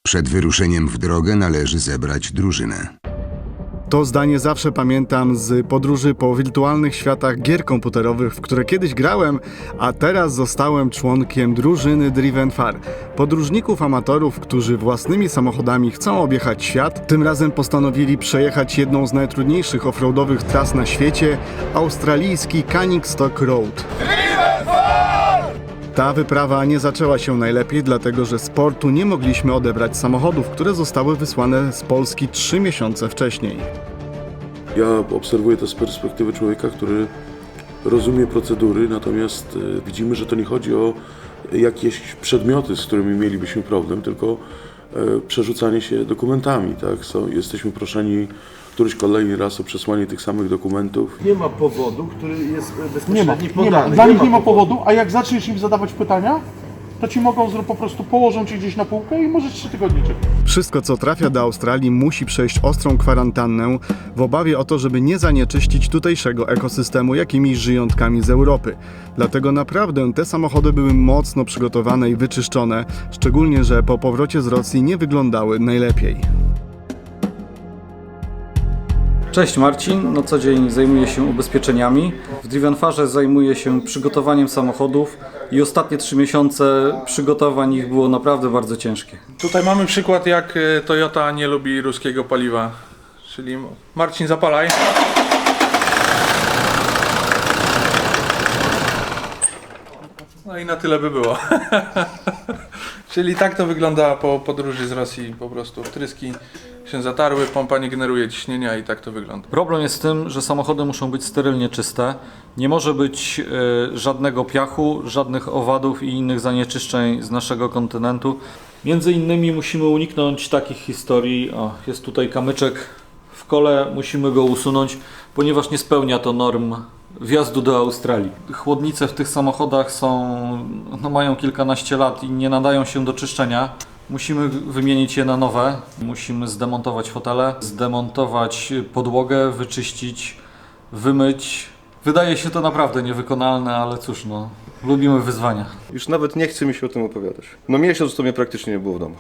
Przed wyruszeniem w drogę należy zebrać drużynę. To zdanie zawsze pamiętam z podróży po wirtualnych światach gier komputerowych, w które kiedyś grałem, a teraz zostałem członkiem drużyny Driven Far. Podróżników amatorów, którzy własnymi samochodami chcą objechać świat, tym razem postanowili przejechać jedną z najtrudniejszych offroadowych tras na świecie, australijski Canning-Stock Road. Ta wyprawa nie zaczęła się najlepiej, dlatego że z portu nie mogliśmy odebrać samochodów, które zostały wysłane z Polski 3 miesiące wcześniej. Ja obserwuję to z perspektywy człowieka, który rozumie procedury, natomiast widzimy, że to nie chodzi o jakieś przedmioty, z którymi mielibyśmy problem, tylko przerzucanie się dokumentami. Tak? Jesteśmy proszeni któryś kolejny raz o przesłanie tych samych dokumentów. Nie ma powodu, który jest bezpośrednio Nie ma. podany. Dla nich nie ma powodu, a jak zaczniesz im zadawać pytania, to ci mogą po prostu położą cię gdzieś na półkę i możesz 3 tygodnie czekać. Wszystko, co trafia do Australii, musi przejść ostrą kwarantannę w obawie o to, żeby nie zanieczyścić tutejszego ekosystemu jakimiś żyjątkami z Europy. Dlatego naprawdę te samochody były mocno przygotowane i wyczyszczone, szczególnie, że po powrocie z Rosji nie wyglądały najlepiej. Cześć Marcin, na co dzień zajmuję się ubezpieczeniami. W Drivenfarze zajmuję się przygotowaniem samochodów i ostatnie 3 miesiące przygotowań ich było naprawdę bardzo ciężkie. Tutaj mamy przykład, jak Toyota nie lubi ruskiego paliwa. Czyli Marcin, zapalaj. No i na tyle by było. Czyli tak to wygląda po podróży z Rosji. Po prostu wtryski się zatarły, pompa nie generuje ciśnienia i tak to wygląda. Problem jest w tym, że samochody muszą być sterylnie czyste. Nie może być żadnego piachu, żadnych owadów i innych zanieczyszczeń z naszego kontynentu. Między innymi musimy uniknąć takich historii. O, jest tutaj kamyczek w kole, musimy go usunąć, ponieważ nie spełnia to norm wjazdu do Australii. Chłodnice w tych samochodach mają kilkanaście lat i nie nadają się do czyszczenia. Musimy wymienić je na nowe. Musimy zdemontować fotele, zdemontować podłogę, wyczyścić, wymyć. Wydaje się to naprawdę niewykonalne, ale cóż, lubimy wyzwania. Już nawet nie chce mi się o tym opowiadać. Miesiąc to mnie praktycznie nie było w domu.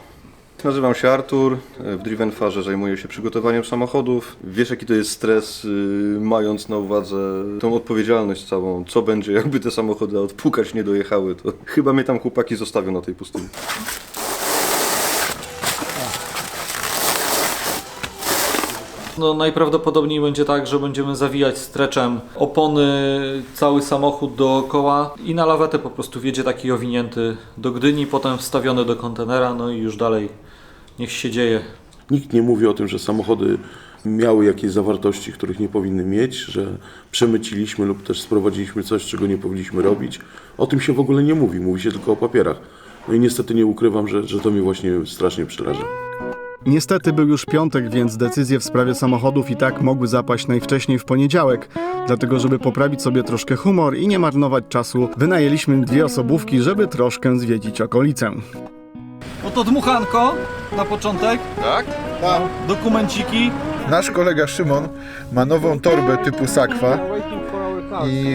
Nazywam się Artur, w Drivenfarze zajmuję się przygotowaniem samochodów. Wiesz, jaki to jest stres, mając na uwadze tą odpowiedzialność całą, co będzie, jakby te samochody odpukać nie dojechały, to chyba mnie tam chłopaki zostawią na tej pustyni. Najprawdopodobniej będzie tak, że będziemy zawijać streczem opony, cały samochód dookoła i na lawetę po prostu wjedzie taki owinięty do Gdyni, potem wstawiony do kontenera, i już dalej niech się dzieje. Nikt nie mówi o tym, że samochody miały jakieś zawartości, których nie powinny mieć, że przemyciliśmy lub też sprowadziliśmy coś, czego nie powinniśmy robić. O tym się w ogóle nie mówi, mówi się tylko o papierach. I niestety nie ukrywam, że to mnie właśnie strasznie przeraża. Niestety był już piątek, więc decyzje w sprawie samochodów i tak mogły zapaść najwcześniej w poniedziałek. Dlatego, żeby poprawić sobie troszkę humor i nie marnować czasu, wynajęliśmy 2 osobówki, żeby troszkę zwiedzić okolicę. Oto dmuchanko na początek. Tak? Dokumenciki. Nasz kolega Szymon ma nową torbę typu sakwa i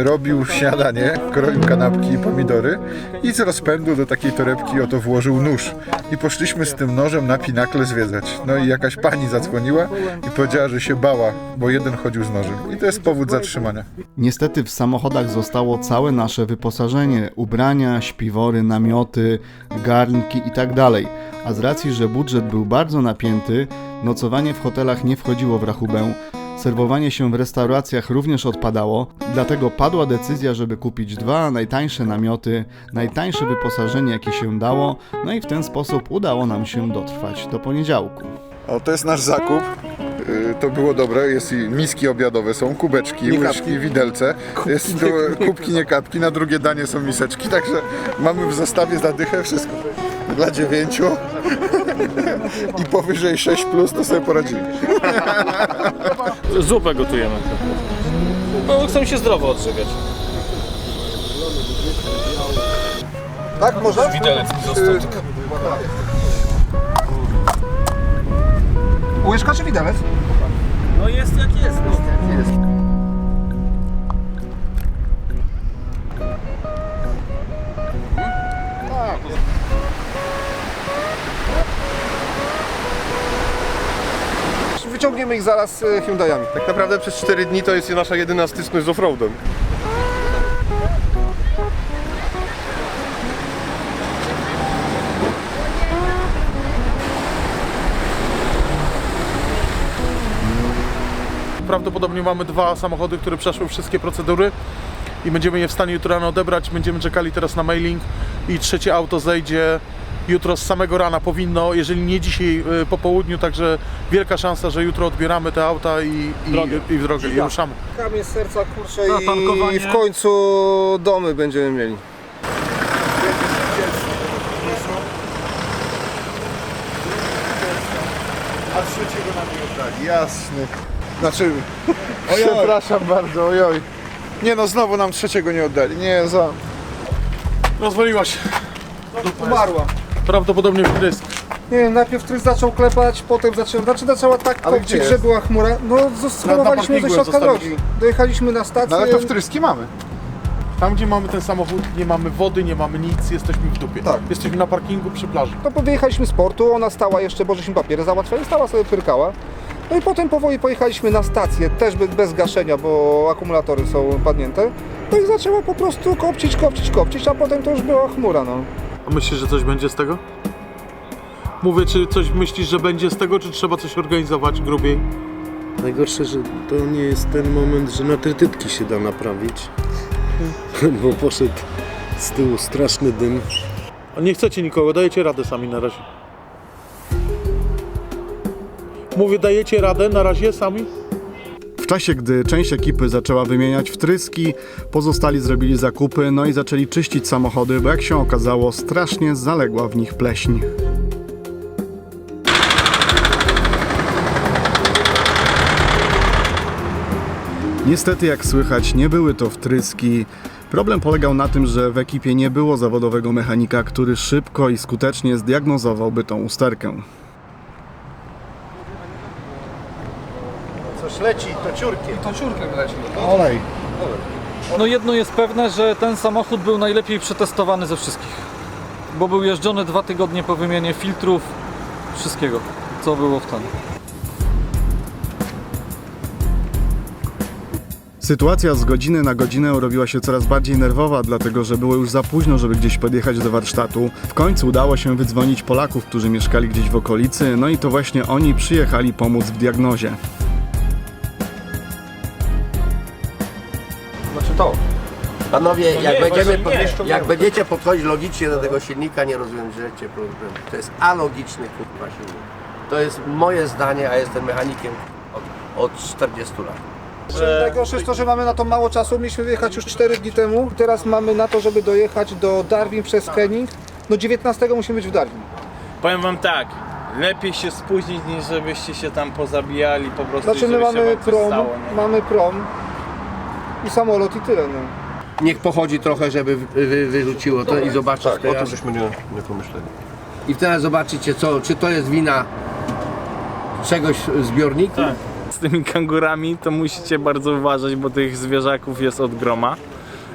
robił śniadanie, kroił kanapki i pomidory i z rozpędu do takiej torebki oto włożył nóż. I poszliśmy z tym nożem na Pinakle zwiedzać. I jakaś pani zadzwoniła i powiedziała, że się bała, bo jeden chodził z nożem. I to jest powód zatrzymania. Niestety w samochodach zostało całe nasze wyposażenie, ubrania, śpiwory, namioty, garnki itd. A z racji, że budżet był bardzo napięty, nocowanie w hotelach nie wchodziło w rachubę, serwowanie się w restauracjach również odpadało, dlatego padła decyzja, żeby kupić 2 najtańsze namioty, najtańsze wyposażenie jakie się dało, i w ten sposób udało nam się dotrwać do poniedziałku. To jest nasz zakup. To było dobre, jest i miski obiadowe, są kubeczki, łyżki, widelce, jest tu kubki, nie kapki, na drugie danie są miseczki, także mamy w zestawie zadychę wszystko. Dla 9 i powyżej 6+, to sobie poradzimy. Zupę gotujemy. Bo chcę się zdrowo odżywiać. Tak, może? Widelec mi został. Łyżka czy widelec? Jest jak jest. ściągniemy ich zaraz Hyundai'ami. Tak naprawdę przez 4 dni to jest nasza jedyna styczność z offroadem. Prawdopodobnie mamy 2 samochody, które przeszły wszystkie procedury i będziemy je w stanie jutro rano odebrać. Będziemy czekali teraz na mailing i trzecie auto zejdzie jutro z samego rana. Powinno, jeżeli nie dzisiaj po południu, także wielka szansa, że jutro odbieramy te auta i w drogę i ruszamy. Kamień z serca, kurczę, Zatankowanie. i w końcu domy będziemy mieli. A trzeciego nam nie oddali, jasny. Znaczy, przepraszam bardzo, ojoj. Nie no, znowu nam trzeciego nie oddali, nie za... Rozwaliła się. Umarła. Prawdopodobnie wtrysk. Nie wiem, najpierw trysk zaczął klepać, potem zaczęła tak Ale kopcić, gdzie że jest? była chmura. No, schowaliśmy ze parkingu środka zostawiliśmy. drogi. Dojechaliśmy na stację. No ale to wtryski mamy. Tam, gdzie mamy ten samochód, nie mamy wody, nie mamy nic, jesteśmy w dupie. Tak. Jesteśmy na parkingu przy plaży. No, wyjechaliśmy z portu, ona stała jeszcze, bo żeśmy papiery załatwiali, stała sobie pyrkała. No i potem powoli pojechaliśmy na stację, też bez gaszenia, bo akumulatory są padnięte. No i zaczęła po prostu kopcić, a potem to już była chmura, no. A myślisz, że coś będzie z tego? Mówię, czy coś myślisz, że będzie z tego, czy trzeba coś organizować grubiej? Najgorsze, że to nie jest ten moment, że na trytytki się da naprawić. Bo poszedł z tyłu straszny dym. A nie chcecie nikogo, dajecie radę sami na razie. Mówię, dajecie radę na razie sami? W czasie, gdy część ekipy zaczęła wymieniać wtryski, pozostali zrobili zakupy, no i zaczęli czyścić samochody, bo jak się okazało, strasznie zaległa w nich pleśń. Niestety, jak słychać, nie były to wtryski. Problem polegał na tym, że w ekipie nie było zawodowego mechanika, który szybko i skutecznie zdiagnozowałby tą usterkę. Coś leci, to ciurkiem. To ciurkiem leci. Olej. No jedno jest pewne, że ten samochód był najlepiej przetestowany ze wszystkich. Bo był jeżdżony 2 tygodnie po wymianie filtrów, wszystkiego, co było w ten. Sytuacja z godziny na godzinę robiła się coraz bardziej nerwowa, dlatego że było już za późno, żeby gdzieś podjechać do warsztatu. W końcu udało się wydzwonić Polaków, którzy mieszkali gdzieś w okolicy, no i to właśnie oni przyjechali pomóc w diagnozie. Znaczy to. Panowie, jak będziecie podchodzić logicznie do tego silnika, nie rozwiążecie problemu. To jest alogiczny kurwa silnik. To jest moje zdanie, a jestem mechanikiem od 40 lat. Najgorsze jest to, że mamy na to mało czasu. Mieliśmy wyjechać już 4 dni temu. Teraz mamy na to, żeby dojechać do Darwin przez Henning. No 19 musimy być w Darwin. Powiem wam tak, lepiej się spóźnić niż żebyście się tam pozabijali po prostu. Znaczy my żeby się mamy wam coś prom, stało, nie? mamy prom i samolot i tyle. No. Niech pochodzi trochę, żeby wyrzuciło to i zobaczyć Tak, o tym teraz. żeśmy nie pomyśleli. I wtedy zobaczycie, czy to jest wina czegoś w zbiorniku. Tak. Z tymi kangurami to musicie bardzo uważać, bo tych zwierzaków jest od groma.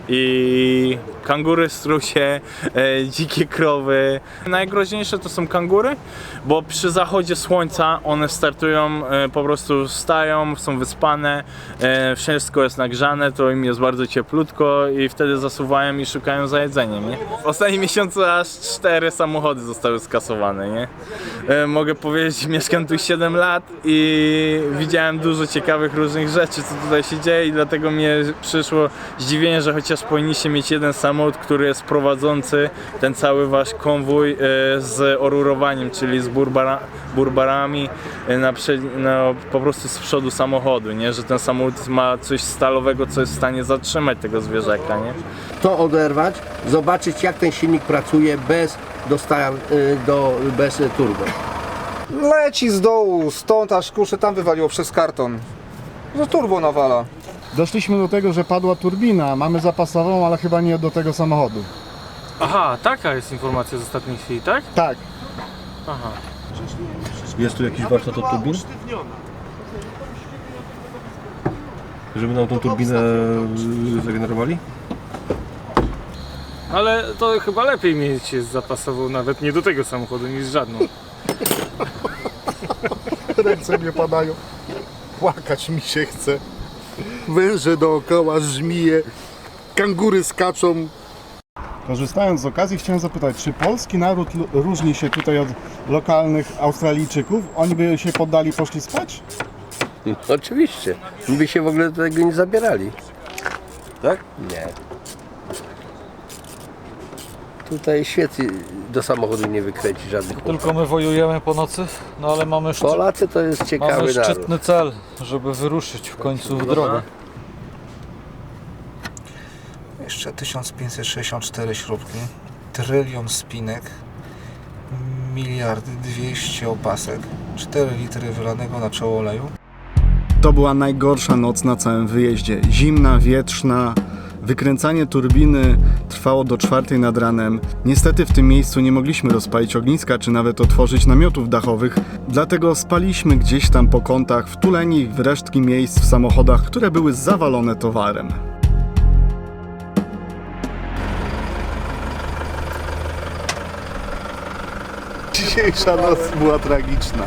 I kangury, strusie, dzikie krowy. Najgroźniejsze to są kangury, bo przy zachodzie słońca one startują, po prostu wstają, są wyspane, wszystko jest nagrzane, to im jest bardzo cieplutko i wtedy zasuwają i szukają za jedzeniem, nie? W ostatnim miesiącu aż 4 samochody zostały skasowane, nie? Mogę powiedzieć, mieszkam tu 7 lat i widziałem dużo ciekawych różnych rzeczy, co tutaj się dzieje i dlatego mnie przyszło zdziwienie, że chociaż powinniście mieć jeden samochód, który jest prowadzący ten cały wasz konwój z orurowaniem, czyli z burbarami po prostu z przodu samochodu, nie? Że ten samochód ma coś stalowego, co jest w stanie zatrzymać tego zwierzaka, nie? To oderwać, zobaczyć jak ten silnik pracuje bez bez turbo. Leci z dołu, stąd aż kurczę tam wywaliło przez karton. No turbo nawala. Doszliśmy do tego, że padła turbina. Mamy zapasową, ale chyba nie do tego samochodu. Aha, taka jest informacja z ostatniej chwili, tak? Tak. Aha. Jest tu jakiś warsztat od turbin? Żeby nam tą turbinę zregenerowali? Ale to chyba lepiej mieć zapasową nawet nie do tego samochodu niż żadną. Ręce mnie padają. Płakać mi się chce. Węże dookoła, żmije, kangury skaczą. Korzystając z okazji chciałem zapytać, czy polski naród różni się tutaj od lokalnych Australijczyków? Oni by się poddali, poszli spać? Oczywiście. By się w ogóle do tego nie zabierali. Tak? Nie. Tutaj świetnie do samochodu nie wykręci żadnych. Tylko my wojujemy po nocy, no ale mamy Polacy to jest ciekawy naród. szczytny cel, żeby wyruszyć w końcu w drogę. Jeszcze 1564 śrubki, trylion spinek, miliardy 200 opasek, 4 litry wylanego na czoło oleju. To była najgorsza noc na całym wyjeździe. Zimna, wietrzna. Wykręcanie turbiny trwało do 4 nad ranem. Niestety w tym miejscu nie mogliśmy rozpalić ogniska, czy nawet otworzyć namiotów dachowych, dlatego spaliśmy gdzieś tam po kątach, wtuleni w resztki miejsc w samochodach, które były zawalone towarem. Dzisiejsza noc była tragiczna.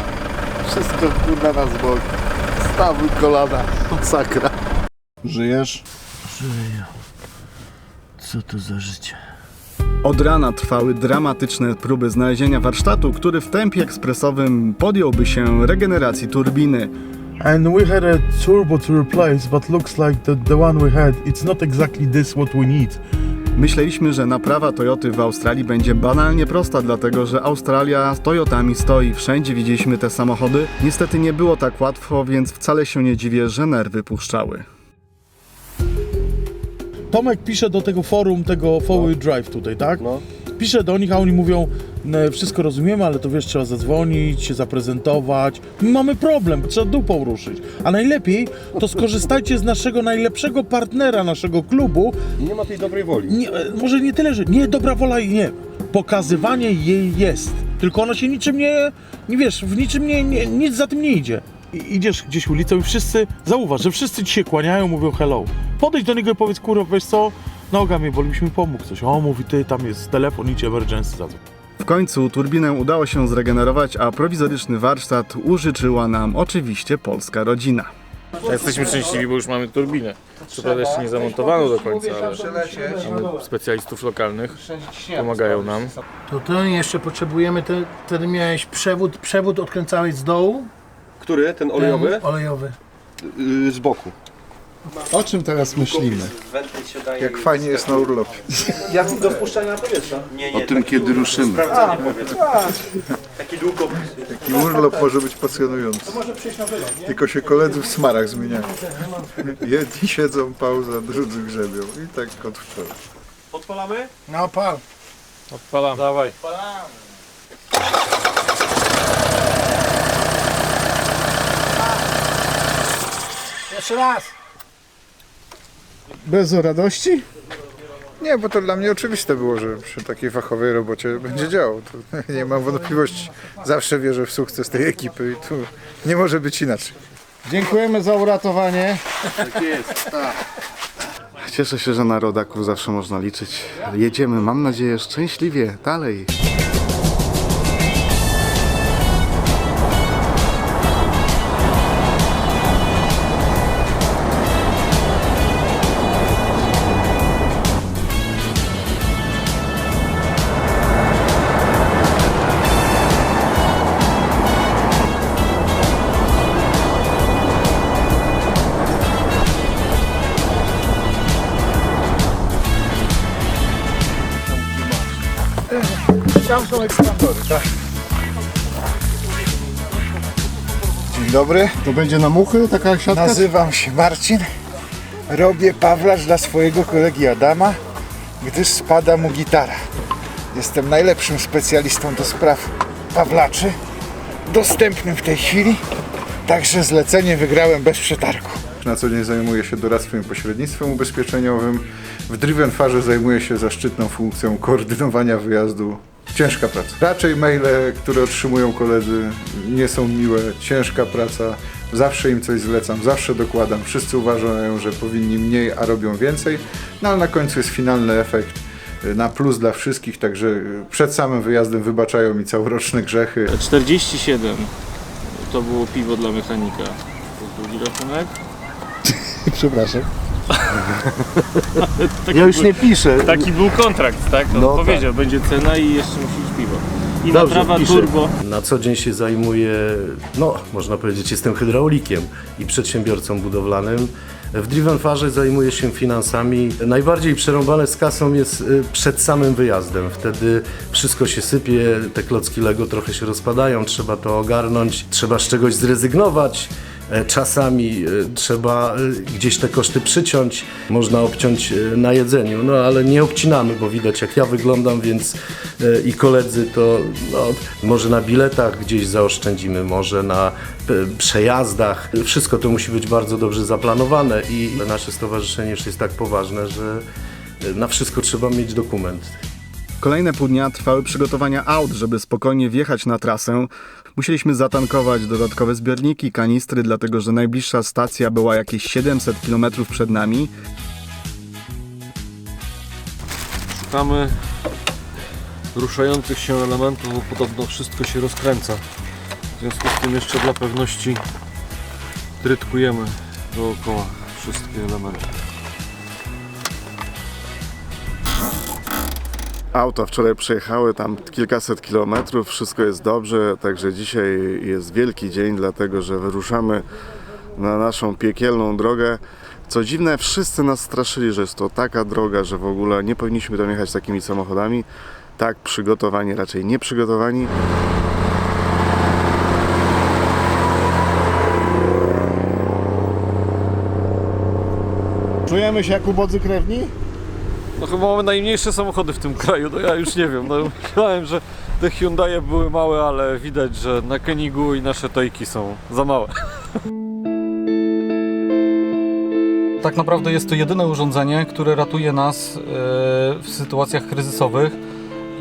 Wszystko kurwa nas boli. Stawy, kolana, sakra. Żyjesz? Żyję. Co to za życie? Od rana trwały dramatyczne próby znalezienia warsztatu, który w tempie ekspresowym podjąłby się regeneracji turbiny. And we had a turbo to replace, but looks like the one we had, it's not exactly this what we need. Myśleliśmy, że naprawa Toyoty w Australii będzie banalnie prosta, dlatego że Australia z Toyotami stoi. Wszędzie widzieliśmy te samochody. Niestety nie było tak łatwo, więc wcale się nie dziwię, że nerwy puszczały. Tomek pisze do tego forum, tego Four-Wheel Drive tutaj, tak? No. Pisze do nich, a oni mówią, wszystko rozumiemy, ale to wiesz, trzeba zadzwonić, się zaprezentować. Mamy problem, trzeba dupą ruszyć. A najlepiej to skorzystajcie z naszego najlepszego partnera, naszego klubu. I nie ma tej dobrej woli. Nie, może nie tyle, że nie, dobra wola i nie. Pokazywanie jej jest. Tylko ona się niczym nie wiesz, w niczym nic za tym nie idzie. Idziesz gdzieś ulicą i wszyscy, zauważ, że wszyscy ci się kłaniają, mówią hello. Podejdź do niego i powiedz, kurwa, wiesz co, noga mnie boli, byś mi pomógł coś. O, mówi, ty, tam jest telefon, idź emergency, zadzwoń. W końcu turbinę udało się zregenerować, a prowizoryczny warsztat użyczyła nam oczywiście polska rodzina. Jesteśmy szczęśliwi, bo już mamy turbinę. Co prawda jeszcze nie zamontowaną do końca, ale mamy specjalistów lokalnych, pomagają nam. To jeszcze potrzebujemy, wtedy miałeś przewód odkręcałeś z dołu. Który? Ten olejowy? Ten olejowy. Z boku. O czym teraz myślimy? Jak fajnie jest na urlopie. Jak do wpuszczania powietrza? O tym, kiedy ruszymy. Taki urlop może być pasjonujący. Tylko się koledzy w smarach zmieniają. Jedni siedzą, pauza, drudzy grzebią. I tak od wczoraj. Odpalamy? No pal. Odpalam. Dawaj. Jeszcze raz. Bez radości? Nie, bo to dla mnie oczywiste było, że przy takiej fachowej robocie będzie działo. To nie mam wątpliwości. Zawsze wierzę w sukces tej ekipy i tu nie może być inaczej. Dziękujemy za uratowanie. Tak jest. Cieszę się, że na rodaków zawsze można liczyć. Jedziemy, mam nadzieję, szczęśliwie dalej. Tam są ekspandory, tak. Dzień dobry. To będzie na muchy taka siatka? Nazywam się Marcin. Robię pawlarz dla swojego kolegi Adama, gdyż spada mu gitara. Jestem najlepszym specjalistą do spraw pawlaczy, dostępnym w tej chwili, także zlecenie wygrałem bez przetargu. Na co dzień zajmuję się doradztwem i pośrednictwem ubezpieczeniowym. W Driven Farze zajmuję się zaszczytną funkcją koordynowania wyjazdu. Ciężka praca. Raczej maile, które otrzymują koledzy, nie są miłe. Ciężka praca. Zawsze im coś zlecam, zawsze dokładam. Wszyscy uważają, że powinni mniej, a robią więcej. No ale na końcu jest finalny efekt na plus dla wszystkich, także przed samym wyjazdem wybaczają mi całoroczne grzechy. 47 to było piwo dla mechanika. drugi rachunek. Przepraszam. Ja już nie piszę. Taki był kontrakt, tak? On No powiedział, będzie cena i jeszcze musi być piwo. I Dobrze, naprawa piszę. turbo. Na co dzień się zajmuję, no można powiedzieć, jestem hydraulikiem i przedsiębiorcą budowlanym. W Drivenfarze zajmuję się finansami. Najbardziej przerąbane z kasą jest przed samym wyjazdem. Wtedy wszystko się sypie, te klocki Lego trochę się rozpadają, trzeba to ogarnąć, trzeba z czegoś zrezygnować. Czasami trzeba gdzieś te koszty przyciąć, można obciąć na jedzeniu, no ale nie obcinamy, bo widać jak ja wyglądam, więc i koledzy to no, może na biletach gdzieś zaoszczędzimy, może na przejazdach. Wszystko to musi być bardzo dobrze zaplanowane i nasze stowarzyszenie już jest tak poważne, że na wszystko trzeba mieć dokument. Kolejne pół dnia trwały przygotowania aut, żeby spokojnie wjechać na trasę. Musieliśmy zatankować dodatkowe zbiorniki, kanistry, dlatego że najbliższa stacja była jakieś 700 km przed nami. Szukamy ruszających się elementów, bo podobno wszystko się rozkręca. W związku z tym jeszcze dla pewności trytkujemy dookoła wszystkie elementy. Auta wczoraj przejechały tam kilkaset kilometrów, wszystko jest dobrze, także dzisiaj jest wielki dzień, dlatego że wyruszamy na naszą piekielną drogę. Co dziwne, wszyscy nas straszyli, że jest to taka droga, że w ogóle nie powinniśmy tam jechać takimi samochodami. Tak przygotowani, raczej nie przygotowani. Czujemy się jak ubodzy krewni? No chyba mamy najmniejsze samochody w tym kraju, no ja już nie wiem. No, myślałem, że te Hyundaie były małe, ale widać, że na Koenigu i nasze Toyki są za małe. Tak naprawdę jest to jedyne urządzenie, które ratuje nas w sytuacjach kryzysowych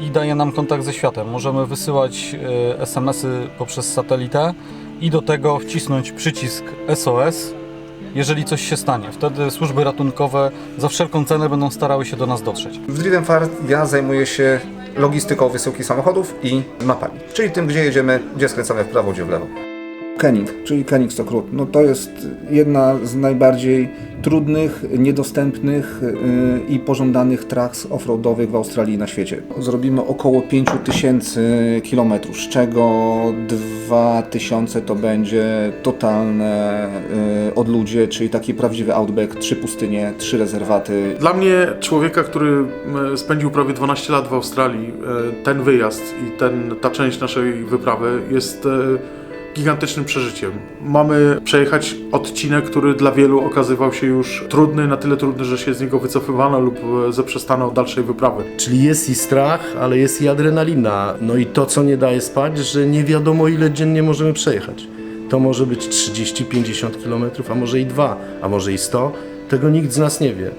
i daje nam kontakt ze światem. Możemy wysyłać SMS-y poprzez satelitę i do tego wcisnąć przycisk SOS, jeżeli coś się stanie. Wtedy służby ratunkowe za wszelką cenę będą starały się do nas dotrzeć. W Drivenfar ja zajmuję się logistyką wysyłki samochodów i mapami, czyli tym, gdzie jedziemy, gdzie skręcamy w prawo, gdzie w lewo. Koenig, czyli Koenigsegg, no to jest jedna z najbardziej trudnych, niedostępnych i pożądanych tras offroadowych w Australii i na świecie. Zrobimy około 5000 km, z czego 2000 to będzie totalne odludzie, czyli taki prawdziwy outback, 3 pustynie, 3 rezerwaty. Dla mnie, człowieka, który spędził prawie 12 lat w Australii, ten wyjazd i ta część naszej wyprawy jest gigantycznym przeżyciem. Mamy przejechać odcinek, który dla wielu okazywał się już trudny, na tyle trudny, że się z niego wycofywano lub zaprzestano dalszej wyprawy. Czyli jest i strach, ale jest i adrenalina. No i to, co nie daje spać, że nie wiadomo ile dziennie możemy przejechać. To może być 30-50 km, a może i 2, a może i 100. Tego nikt z nas nie wie.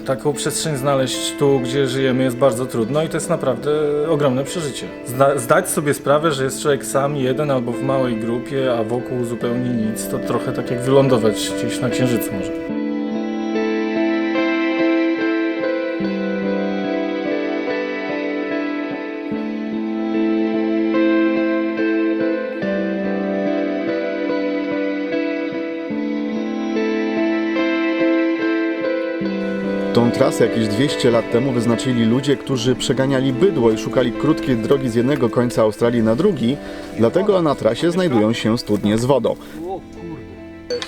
Taką przestrzeń znaleźć tu, gdzie żyjemy, jest bardzo trudno i to jest naprawdę ogromne przeżycie. Zdać sobie sprawę, że jest człowiek sam, jeden albo w małej grupie, a wokół zupełnie nic, to trochę tak jak wylądować gdzieś na Księżycu może. Tą trasę jakieś 200 lat temu wyznaczyli ludzie, którzy przeganiali bydło i szukali krótkiej drogi z jednego końca Australii na drugi, dlatego na trasie znajdują się studnie z wodą.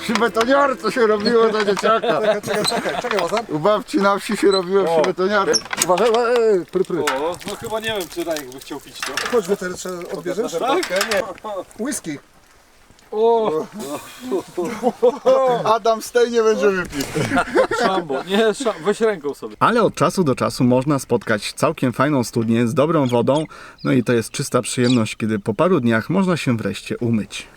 Przy betoniarce się robiło za dzieciaka. Czekaj, Łazar. U babci na wsi się robiło przy betoniarce. Uważaj, pry. No chyba nie wiem, czy Dajek by chciał pić to. Chodź, teraz odbierzesz? Whisky. Adam Stej nie będziemy pić. Szambo, nie, weź ręką sobie. Ale od czasu do czasu można spotkać całkiem fajną studnię z dobrą wodą, no i to jest czysta przyjemność, kiedy po paru dniach można się wreszcie umyć.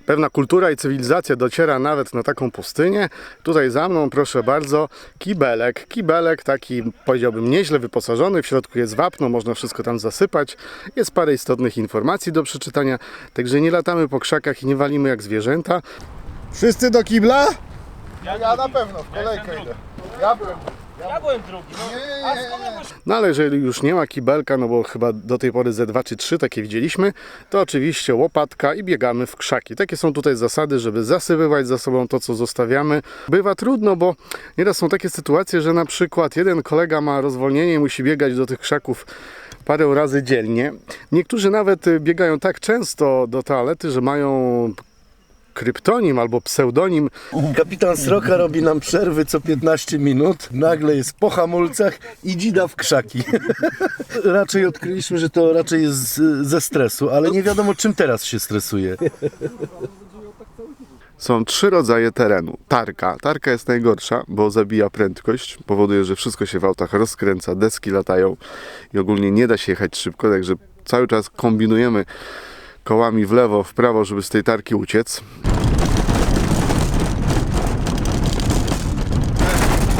Pewna kultura i cywilizacja dociera nawet na taką pustynię. Tutaj za mną, proszę bardzo, kibelek. Kibelek taki, powiedziałbym, nieźle wyposażony. W środku jest wapno, można wszystko tam zasypać. Jest parę istotnych informacji do przeczytania. Także nie latamy po krzakach i nie walimy jak zwierzęta. Wszyscy do kibla? Ja na pewno, w kolejkę idę. Ja byłem Ja byłem drugi. No. A skąd ja No ale jeżeli już nie ma kibelka, no bo chyba do tej pory ze 2 czy 3 takie widzieliśmy, to oczywiście łopatka i biegamy w krzaki. Takie są tutaj zasady, żeby zasypywać za sobą to, co zostawiamy. Bywa trudno, bo nieraz są takie sytuacje, że na przykład jeden kolega ma rozwolnienie i musi biegać do tych krzaków parę razy dziennie. Niektórzy nawet biegają tak często do toalety, że mają kryptonim albo pseudonim. Kapitan Sroka robi nam przerwy co 15 minut, nagle jest po hamulcach i dzida w krzaki. Raczej odkryliśmy, że to raczej jest ze stresu, ale nie wiadomo czym teraz się stresuje. Są 3 rodzaje terenu. Tarka. Tarka jest najgorsza, bo zabija prędkość, powoduje, że wszystko się w autach rozkręca, deski latają i ogólnie nie da się jechać szybko, także cały czas kombinujemy kołami w lewo, w prawo, żeby z tej tarki uciec.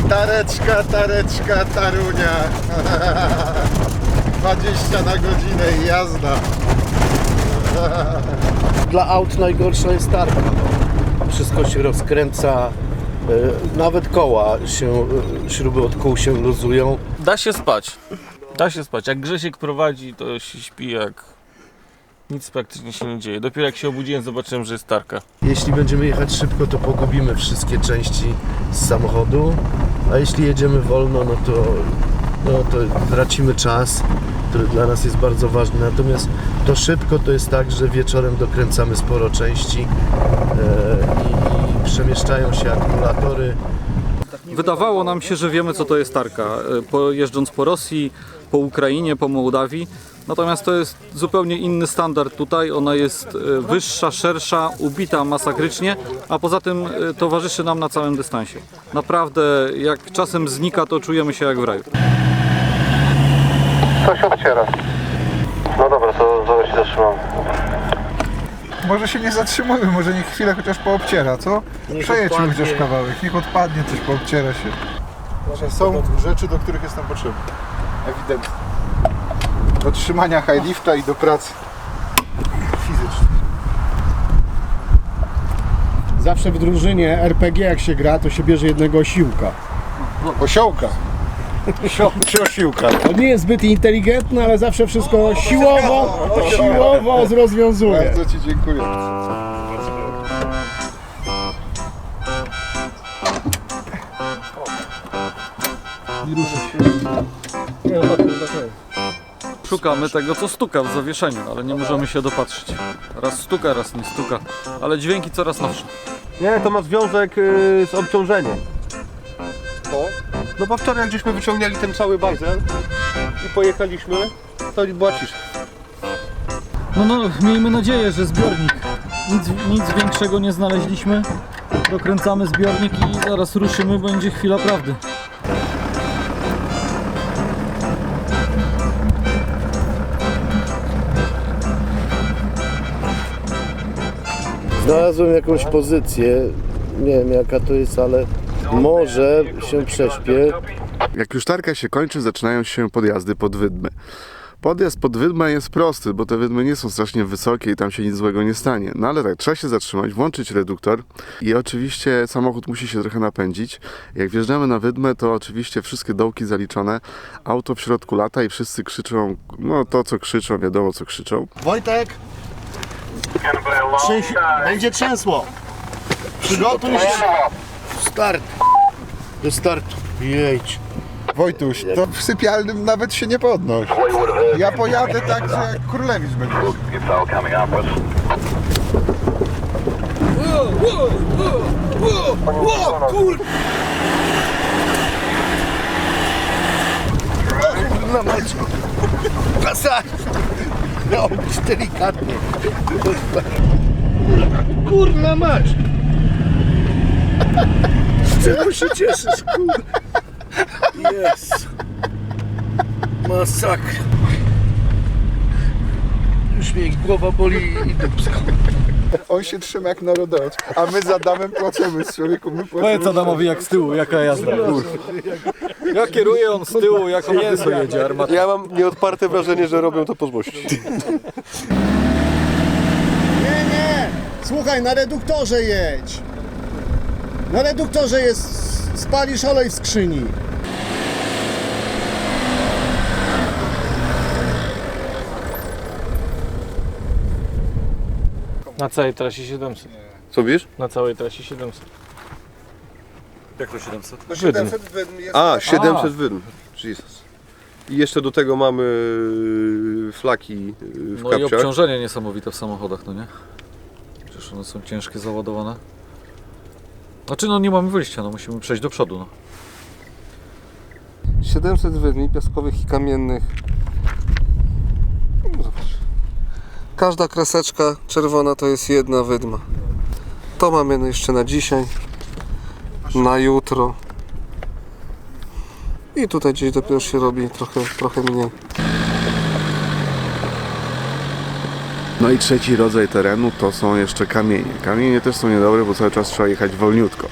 Tareczka, tareczka, tarunia. 20 na godzinę i jazda. Dla aut najgorsza jest tarka. Wszystko się rozkręca, nawet koła się, śruby od kół się luzują. Da się spać. Da się spać. Jak Grzesiek prowadzi, to się śpi jak nic praktycznie się nie dzieje. Dopiero jak się obudziłem, zobaczyłem, że jest tarka. Jeśli będziemy jechać szybko, to pogubimy wszystkie części z samochodu, a jeśli jedziemy wolno, no to tracimy czas, który dla nas jest bardzo ważny. Natomiast to szybko to jest tak, że wieczorem dokręcamy sporo części i przemieszczają się akumulatory. Wydawało nam się, że wiemy, co to jest tarka, jeżdżąc po Rosji, po Ukrainie, po Mołdawii. Natomiast to jest zupełnie inny standard tutaj. Ona jest wyższa, szersza, ubita masakrycznie, a poza tym towarzyszy nam na całym dystansie. Naprawdę, jak czasem znika, to czujemy się jak w raju. Coś obciera. No dobra, to zaraz się zatrzymam. Może się nie zatrzymujmy, może niech chwilę chociaż poobciera, co? Przejedźmy chociaż kawałek, niech odpadnie, coś poobciera się. Że są rzeczy, do których jestem potrzebny. Ewidentnie. Do trzymania high lifta i do pracy fizycznej. Zawsze w drużynie RPG jak się gra, to się bierze jednego osiłka. Osiołka. Czy osiłka? On nie jest zbyt inteligentny, ale zawsze wszystko siłowo rozwiązuje. Bardzo Ci dziękuję. Szukamy tego, co stuka w zawieszeniu, ale nie możemy się dopatrzyć. Raz stuka, raz nie stuka, ale dźwięki coraz nowsze. Nie, to ma związek z obciążeniem. No bo wczoraj jak żeśmy wyciągnęli ten cały bajzel i pojechaliśmy, to była cisza. No, miejmy nadzieję, że zbiornik. Nic większego nie znaleźliśmy. Dokręcamy zbiornik i zaraz ruszymy, będzie chwila prawdy. Znalazłem jakąś pozycję, nie wiem jaka to jest, ale może się prześpię. Jak już tarka się kończy, zaczynają się podjazdy pod wydmy. Podjazd pod wydmę jest prosty, bo te wydmy nie są strasznie wysokie i tam się nic złego nie stanie. No ale tak, trzeba się zatrzymać, włączyć reduktor i oczywiście samochód musi się trochę napędzić. Jak wjeżdżamy na wydmę, to oczywiście wszystkie dołki zaliczone, auto w środku lata i wszyscy krzyczą, no to co krzyczą, wiadomo co krzyczą. Wojtek! Będzie trzęsło! Przygotuj się! Start! Do startu! Jedź! Wojtuś, to w sypialnym nawet się nie podnoś. Ja pojadę tak, że jak Królewicz będzie. Kurna mać! Pasaj! No, delikatnie! Kurna mać! Z czego się cieszysz, kurwa? Jest! Masakra! Już mnie głowa boli i dupsko. On się trzyma jak narodowicz, a my za Adamem płaczemy z człowieku. Powiedz Adamowi jak z tyłu, jaka jazda. Ja kieruję, on z tyłu, jako mięso jedzie armatą. Ja mam nieodparte wrażenie, że robią to po złości. Nie! Słuchaj, na reduktorze jedź! Na reduktorze jest, spalisz olej w skrzyni. Na całej trasie 700. Co wiesz? Na całej trasie 700. Jak to 700? No 700 wydm jest... A, 700 wydm. Jesus. I jeszcze do tego mamy flaki w No i kapciach. obciążenie niesamowite w samochodach, no nie? Przecież one są ciężkie, załadowane. Znaczy no nie mamy wyjścia, no musimy przejść do przodu, no. 700 wydm piaskowych i kamiennych. Zobacz. Każda kreseczka czerwona to jest jedna wydma. To mamy jeszcze na dzisiaj, na jutro. I tutaj gdzieś dopiero się robi trochę mniej. No i trzeci rodzaj terenu to są jeszcze kamienie. Kamienie też są niedobre, bo cały czas trzeba jechać wolniutko.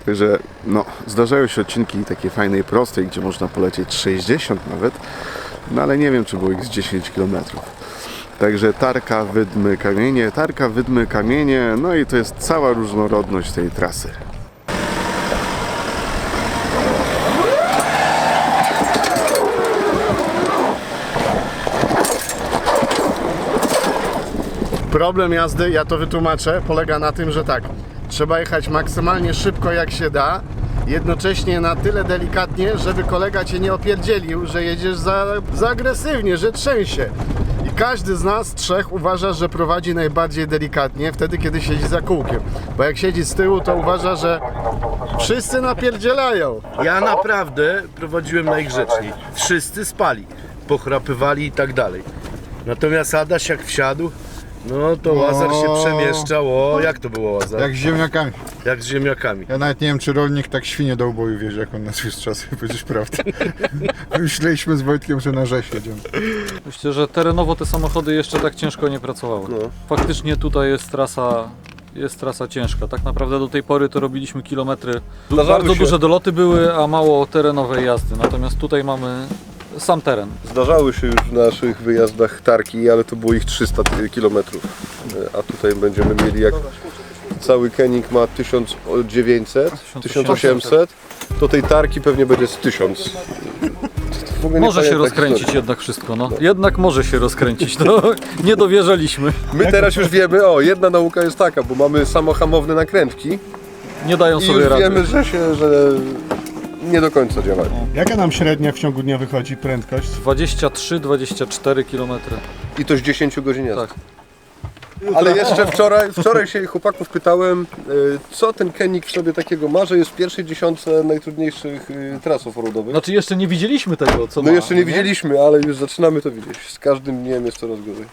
Także no, zdarzają się odcinki takiej fajnej, prostej, gdzie można polecieć 60 nawet, no ale nie wiem, czy było ich z 10 km. Także tarka, wydmy, kamienie, no i to jest cała różnorodność tej trasy. Problem jazdy, ja to wytłumaczę, polega na tym, że tak, trzeba jechać maksymalnie szybko jak się da, jednocześnie na tyle delikatnie, żeby kolega cię nie opierdzielił, że jedziesz za agresywnie, że trzęsie. I każdy z nas trzech uważa, że prowadzi najbardziej delikatnie wtedy, kiedy siedzi za kółkiem. Bo jak siedzi z tyłu, to uważa, że wszyscy napierdzielają. Ja naprawdę prowadziłem najgrzeczniej. Wszyscy spali, pochrapywali i tak dalej. Natomiast Adaś jak wsiadł, no to Łazar się przemieszczał. O, jak to było, Łazar? Jak z ziemniakami. Jak z ziemniakami. Ja nawet nie wiem, czy rolnik tak świnie do uboju wiezie, jak on nas już czasem, powiedzieć prawdę. Myśleliśmy z Wojtkiem, że na rzeź jedziemy. Myślę, że terenowo te samochody jeszcze tak ciężko nie pracowały. No. Faktycznie tutaj jest trasa ciężka. Tak naprawdę do tej pory to robiliśmy kilometry. Zdarzały Bardzo się. duże doloty były, a mało terenowej jazdy. Natomiast tutaj mamy sam teren. Zdarzały się już w naszych wyjazdach tarki, ale to było ich 300 km. A tutaj będziemy mieli, jak cały Koenig ma 1900, 1800, to tej tarki pewnie będzie z 1000. W ogóle nie Może się pamiętam rozkręcić historii. jednak wszystko, no. Jednak może się rozkręcić, no. Nie dowierzaliśmy. My teraz już wiemy, jedna nauka jest taka, bo mamy samohamowne nakrętki. Nie dają I sobie już rady. wiemy, że nie do końca działają. Jaka nam średnia w ciągu dnia wychodzi prędkość? 23-24 km. I to z 10 godzin jazdy. Tak. Ale jeszcze wczoraj się chłopaków pytałem, co ten Koenig w sobie takiego ma, że jest w pierwszej dziesiątce najtrudniejszych tras offroadowych. Znaczy jeszcze nie widzieliśmy tego, co No ma, jeszcze nie widzieliśmy, ale już zaczynamy to widzieć. Z każdym dniem jest coraz gorzej.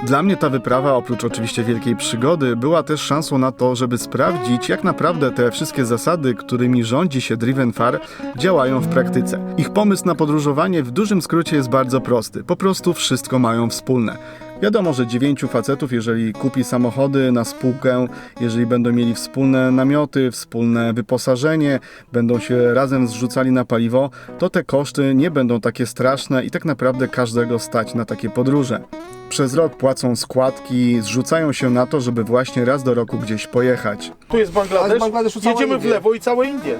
Dla mnie ta wyprawa, oprócz oczywiście wielkiej przygody, była też szansą na to, żeby sprawdzić, jak naprawdę te wszystkie zasady, którymi rządzi się Driven Far, działają w praktyce. Ich pomysł na podróżowanie w dużym skrócie jest bardzo prosty. Po prostu wszystko mają wspólne. Wiadomo, że 9 facetów, jeżeli kupi samochody na spółkę, jeżeli będą mieli wspólne namioty, wspólne wyposażenie, będą się razem zrzucali na paliwo, to te koszty nie będą takie straszne i tak naprawdę każdego stać na takie podróże. Przez rok płacą składki, zrzucają się na to, żeby właśnie raz do roku gdzieś pojechać. Tu jest Bangladesz, Bangladeszu cała jedziemy w India. lewo i całe Indie.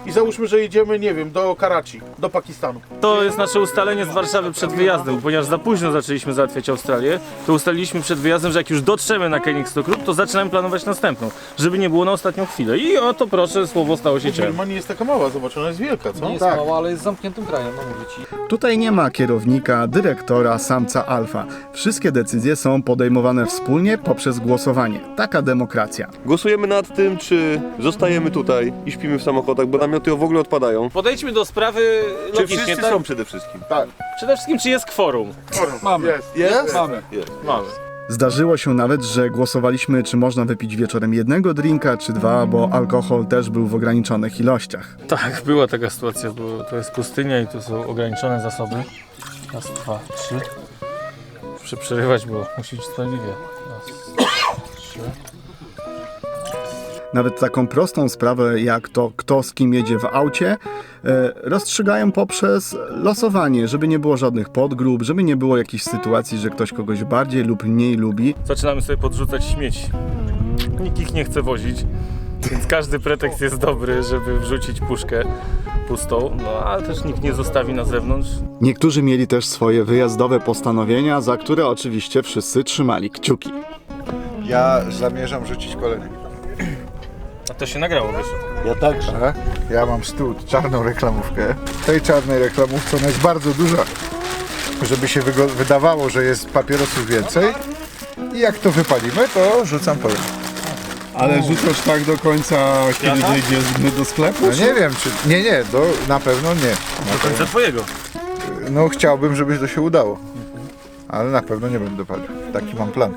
I załóżmy, że jedziemy, nie wiem, do Karachi, do Pakistanu. To jest nasze ustalenie z Warszawy przed wyjazdem, ponieważ za późno zaczęliśmy załatwiać Australię, to ustaliliśmy przed wyjazdem, że jak już dotrzemy na Koenigsegg, to zaczynamy planować następną, żeby nie było na ostatnią chwilę. I oto proszę, słowo stało się ciałem. Birma nie jest taka mała, zobacz, ona jest wielka, co? Nie jest mała, ale jest zamkniętym krajem, no mówię ci. Tutaj nie ma kierownika, dyrektora, samca alfa. Wszystkie decyzje są podejmowane wspólnie poprzez głosowanie. Taka demokracja. Głosujemy nad tym, czy zostajemy tutaj i śpimy w samochodach, bo namioty w ogóle odpadają. Podejdźmy do sprawy Czy logicznie, wszyscy tak? są przede wszystkim? Tak. Przede wszystkim, czy jest kworum? Mamy. Jest? Mamy. Mamy. Zdarzyło się nawet, że głosowaliśmy, czy można wypić wieczorem jednego drinka, czy dwa, bo alkohol też był w ograniczonych ilościach. Tak, była taka sytuacja, bo to jest pustynia i to są ograniczone zasoby. Raz, dwa, trzy. Muszę przerywać, bo musi być sprawiedliwie. Raz, trzy. Nawet taką prostą sprawę jak to, kto z kim jedzie w aucie, rozstrzygają poprzez losowanie, żeby nie było żadnych podgrup, żeby nie było jakichś sytuacji, że ktoś kogoś bardziej lub mniej lubi. Zaczynamy sobie podrzucać śmieci. Nikt ich nie chce wozić, więc każdy pretekst jest dobry, żeby wrzucić puszkę pustą, no ale też nikt nie zostawi na zewnątrz. Niektórzy mieli też swoje wyjazdowe postanowienia, za które oczywiście wszyscy trzymali kciuki. Ja zamierzam rzucić kolejny. A to się nagrało, wiesz? Ja także. Ja mam czarną reklamówkę. W tej czarnej reklamówce ona jest bardzo duża, żeby się wydawało, że jest papierosów więcej. I jak to wypalimy, to rzucam po jednym. Ale rzucasz tak do końca, kiedy dojdziemy do sklepu? No nie wiem, czy... Nie, na pewno nie. Do końca twojego. No chciałbym, żeby to się udało. Ale na pewno nie będę palił. Taki mam plan.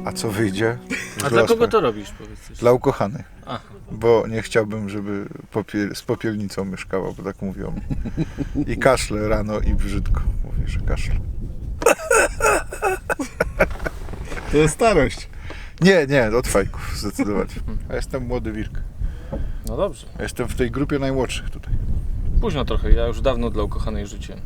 A co wyjdzie? A dla kogo to robisz, powiedz? Dla ukochanej. Aha. Bo nie chciałbym, żeby z popielnicą mieszkała, bo tak mówią. I kaszle rano i brzydko. Mówię, że kaszle. To jest starość. Nie, od fajków zdecydowanie. Ja jestem młody wilk. No dobrze. Ja jestem w tej grupie najmłodszych tutaj. Późno trochę, ja już dawno dla ukochanej rzuciłem.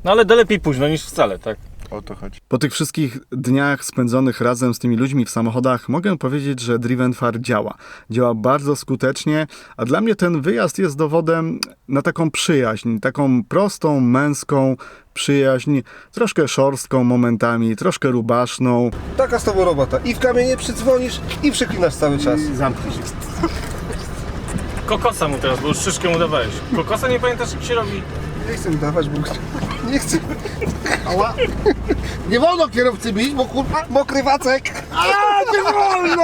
No ale lepiej późno niż wcale, tak? O to chodzi. Po tych wszystkich dniach spędzonych razem z tymi ludźmi w samochodach mogę powiedzieć, że Drivenfar działa. Działa bardzo skutecznie, a dla mnie ten wyjazd jest dowodem na taką przyjaźń, taką prostą, męską przyjaźń, troszkę szorstką momentami, troszkę rubaszną. Taka z tobą robota. I w kamienie przydzwonisz i przyklinasz cały czas. Zamknij się. Kokosa mu teraz, bo już szyszkę mu dawałeś. Kokosa nie pamiętasz, jak się robi? Nie chcę mu dawać, bo nie chcę. Ała. Nie wolno kierowcy bić, bo kurwa mokry wacek. Nie wolno!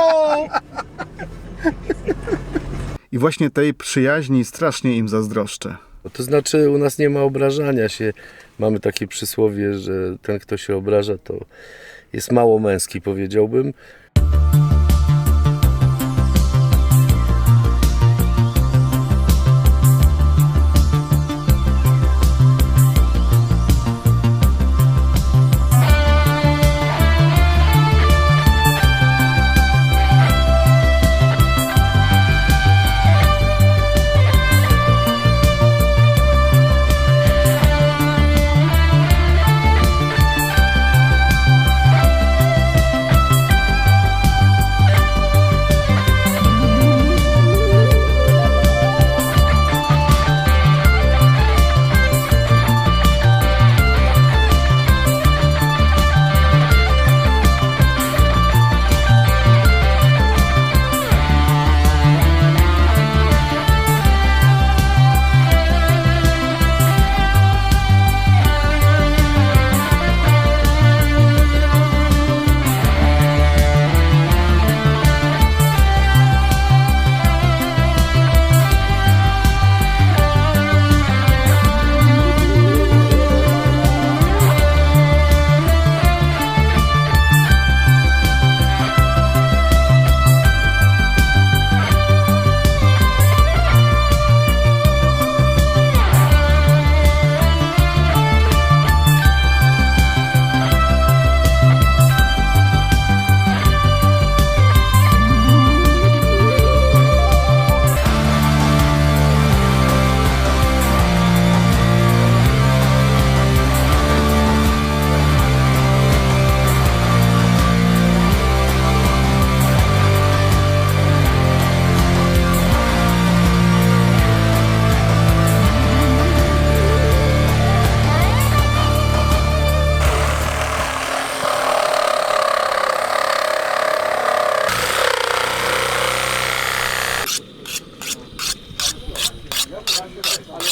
I właśnie tej przyjaźni strasznie im zazdroszczę. To znaczy u nas nie ma obrażania się. Mamy takie przysłowie, że ten, kto się obraża, to jest mało męski, powiedziałbym.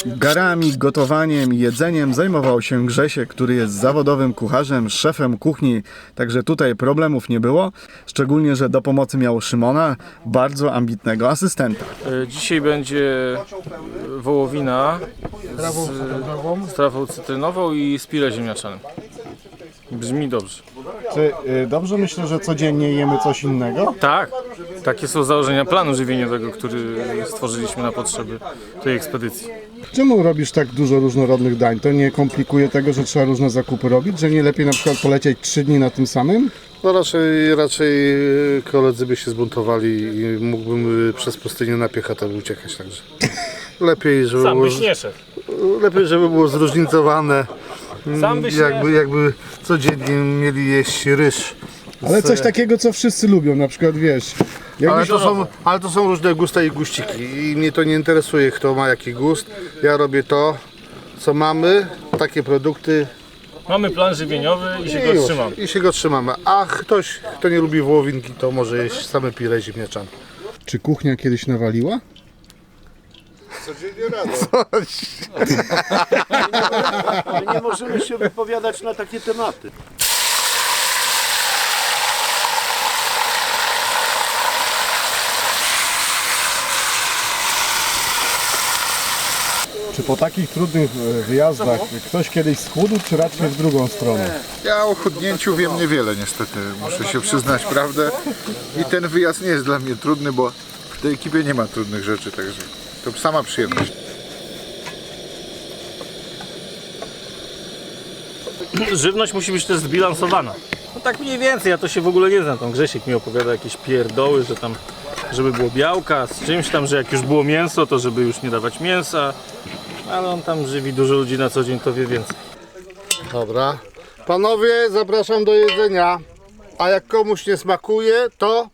Garami, gotowaniem i jedzeniem zajmował się Grzesiek, który jest zawodowym kucharzem, szefem kuchni, także tutaj problemów nie było. Szczególnie, że do pomocy miał Szymona, bardzo ambitnego asystenta. Dzisiaj będzie wołowina z trawą cytrynową i z pire ziemniaczanym. Brzmi dobrze. Czy dobrze myślę, że codziennie jemy coś innego? Tak, takie są założenia planu żywieniowego, który stworzyliśmy na potrzeby tej ekspedycji. Czemu robisz tak dużo różnorodnych dań? To nie komplikuje tego, że trzeba różne zakupy robić? Że nie lepiej na przykład polecieć 3 dni na tym samym? No raczej koledzy by się zbuntowali i mógłbym przez pustynię na piechotę uciekać, także lepiej, żeby Sam byś nie szedł. lepiej, żeby było zróżnicowane. Sam byś jakby codziennie mieli jeść ryż. Ale coś takiego, co wszyscy lubią, na przykład wiesz, Ale to są różne gusta i guściki i mnie to nie interesuje, kto ma jaki gust. Ja robię to, co mamy, takie produkty. Mamy plan żywieniowy i się go trzymamy. I się go trzymamy. A ktoś, kto nie lubi wołowinki, to może jeść same pire ziemniaczane. Czy kuchnia kiedyś nawaliła? Codziennie rano. My nie możemy się wypowiadać na takie tematy. Czy po takich trudnych wyjazdach ktoś kiedyś schudł, czy raczej w drugą stronę? Ja o chudnięciu wiem niewiele niestety, muszę się przyznać prawdę. I ten wyjazd nie jest dla mnie trudny, bo w tej ekipie nie ma trudnych rzeczy, także to sama przyjemność. Żywność musi być też zbilansowana. No tak mniej więcej, ja to się w ogóle nie znam. Tam Grzesiek mi opowiada jakieś pierdoły, że tam, żeby było białka z czymś tam, że jak już było mięso, to żeby już nie dawać mięsa. Ale on tam żywi dużo ludzi na co dzień, to wie więcej. Dobra. Panowie, zapraszam do jedzenia. A jak komuś nie smakuje, to...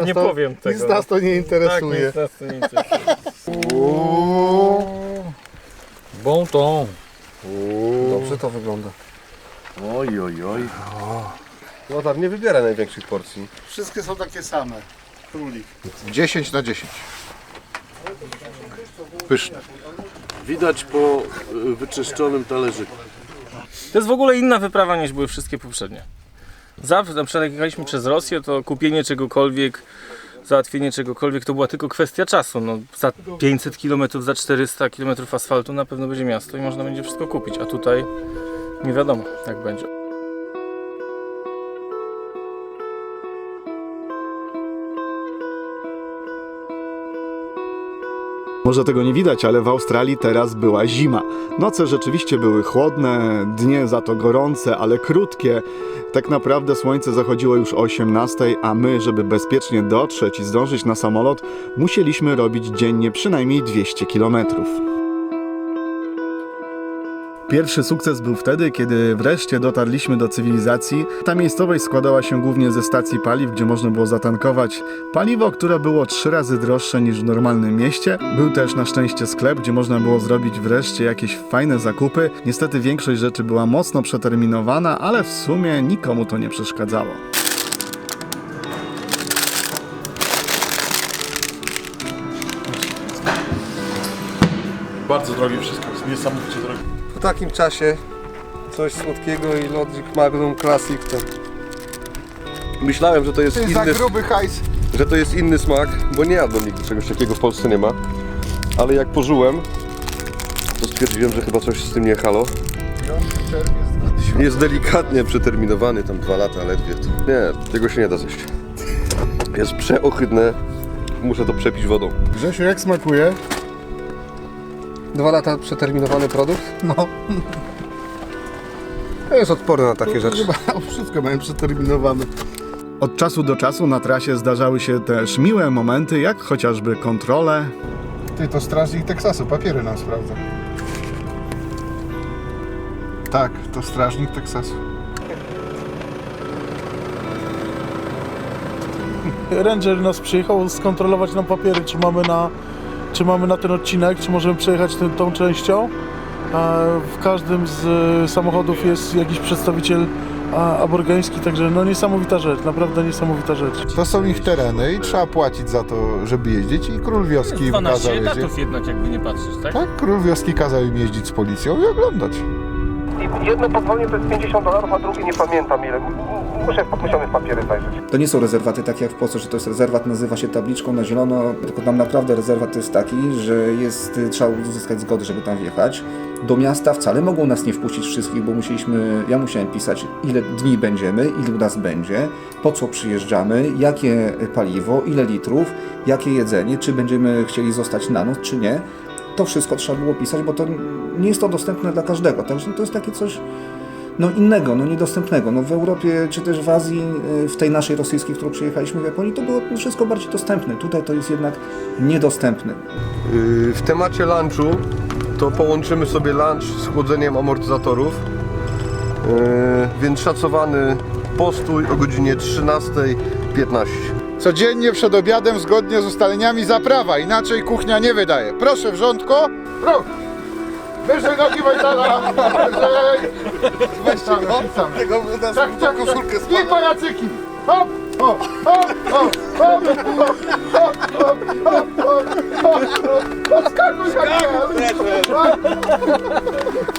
Nie powiem tego. Nic nas to nie interesuje. Tak, nic nas to nie interesuje. Bon ton. Dobrze to wygląda. Oj, oj, oj. No tam nie wybiera największych porcji. Wszystkie są takie same. Królik. 10 na 10. Pyszne. Widać po wyczyszczonym talerzyku. To jest w ogóle inna wyprawa niż były wszystkie poprzednie. Zawsze, na przykład jak jechaliśmy przez Rosję, to kupienie czegokolwiek, załatwienie czegokolwiek to była tylko kwestia czasu. No, za 500 km, za 400 km asfaltu na pewno będzie miasto i można będzie wszystko kupić, a tutaj nie wiadomo jak będzie. Może tego nie widać, ale w Australii teraz była zima. Noce rzeczywiście były chłodne, dnie za to gorące, ale krótkie. Tak naprawdę słońce zachodziło już o 18, a my, żeby bezpiecznie dotrzeć i zdążyć na samolot, musieliśmy robić dziennie przynajmniej 200 kilometrów. Pierwszy sukces był wtedy, kiedy wreszcie dotarliśmy do cywilizacji. Ta miejscowość składała się głównie ze stacji paliw, gdzie można było zatankować paliwo, które było 3 razy droższe niż w normalnym mieście. Był też na szczęście sklep, gdzie można było zrobić wreszcie jakieś fajne zakupy. Niestety większość rzeczy była mocno przeterminowana, ale w sumie nikomu to nie przeszkadzało. Bardzo drogie wszystko, jest niesamowicie drogie. Po takim czasie coś słodkiego i Logic Magnum Classic to... Myślałem, że to jest inny... Za gruby hajs. Że to jest inny smak, bo nie jadłem nigdy czegoś takiego w Polsce nie ma. Ale jak pożyłem, to stwierdziłem, że chyba coś z tym nie halo. Jest delikatnie przeterminowany, tam 2 lata ledwie. Nie, tego się nie da zjeść. Jest przeohydne, muszę to przepić wodą. Grzesiu, jak smakuje? 2 lata przeterminowany produkt? No. Jest odporny na takie rzeczy. Wszystko mają przeterminowane. Od czasu do czasu na trasie zdarzały się też miłe momenty, jak chociażby kontrole. Ty, to strażnik Teksasu, papiery nam sprawdza. Tak, to strażnik Teksasu. Ranger nas przyjechał skontrolować nam papiery, czy mamy na ten odcinek, czy możemy przejechać tą częścią. W każdym z samochodów jest jakiś przedstawiciel aborygeński, także no niesamowita rzecz, naprawdę niesamowita rzecz. To są ich tereny i trzeba płacić za to, żeby jeździć i król wioski im 12 kazał jeździć. etatów jednak, jakby nie patrzeć, tak? Tak, król wioski kazał im jeździć z policją i oglądać. Jedno podwojenie to jest $50, a drugie nie pamiętam ile. Musiałem w papiery zajrzeć. To nie są rezerwaty takie jak w Polsce, że to jest rezerwat, nazywa się tabliczką na zielono, tylko tam naprawdę rezerwat to jest taki, że trzeba uzyskać zgodę, żeby tam wjechać. Do miasta wcale mogą nas nie wpuścić wszystkich, bo ja musiałem pisać, ile dni będziemy, ilu nas będzie, po co przyjeżdżamy, jakie paliwo, ile litrów, jakie jedzenie, czy będziemy chcieli zostać na noc, czy nie. To wszystko trzeba było pisać, bo to nie jest to dostępne dla każdego, także to jest takie coś innego, niedostępnego. W Europie, czy też w Azji, w tej naszej rosyjskiej, którą przyjechaliśmy w Japonii, to było wszystko bardziej dostępne. Tutaj to jest jednak niedostępne. W temacie lunchu to połączymy sobie lunch z chłodzeniem amortyzatorów. Więc szacowany postój o godzinie 13:15. Codziennie przed obiadem zgodnie z ustaleniami zaprawa, inaczej kuchnia nie wydaje. Proszę wrzątko. Ruch! Wyżej nogi Wojtala! Wyżej! Weźcie go, sam. Tego tak, koszulkę spada. I pajacyki! Hop! Hop! Hop! Hop! Hop! Hop! Hop! Hop! Hop! Podskakuj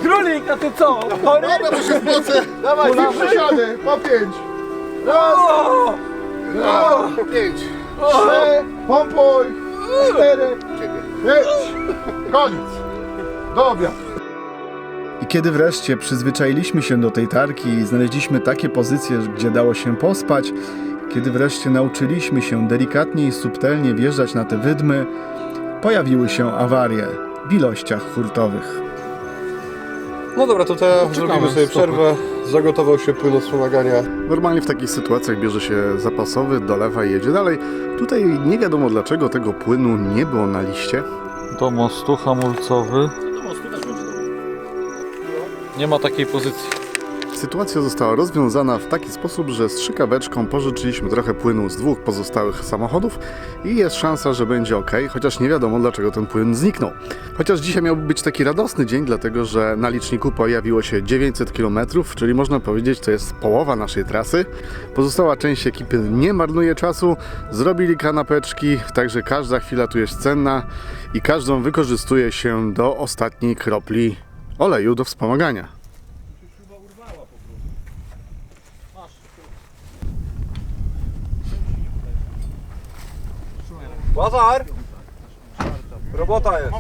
Królik, a ty co? Chory? Dobra, to się spocę! Dawaj, i przesiady, po 5! Raz! Dwa! 5! 3! Pompuj! 4! 5! Koniec! Do obiadu! I kiedy wreszcie przyzwyczailiśmy się do tej tarki i znaleźliśmy takie pozycje, gdzie dało się pospać, kiedy wreszcie nauczyliśmy się delikatnie i subtelnie wjeżdżać na te wydmy, pojawiły się awarie w ilościach hurtowych. No dobra, to teraz zrobimy sobie przerwę. Zagotował się płyn od wspomagania. Normalnie w takich sytuacjach bierze się zapasowy, dolewa i jedzie dalej. Tutaj nie wiadomo dlaczego tego płynu nie było na liście. Do mostu hamulcowy. Nie ma takiej pozycji. Sytuacja została rozwiązana w taki sposób, że strzykaweczką pożyczyliśmy trochę płynu z 2 pozostałych samochodów i jest szansa, że będzie ok, chociaż nie wiadomo dlaczego ten płyn zniknął. Chociaż dzisiaj miałby być taki radosny dzień, dlatego że na liczniku pojawiło się 900 km, czyli można powiedzieć, to jest połowa naszej trasy. Pozostała część ekipy nie marnuje czasu, zrobili kanapeczki, także każda chwila tu jest cenna i każdą wykorzystuje się do ostatniej kropli oleju do wspomagania. Łazar! Robota jest.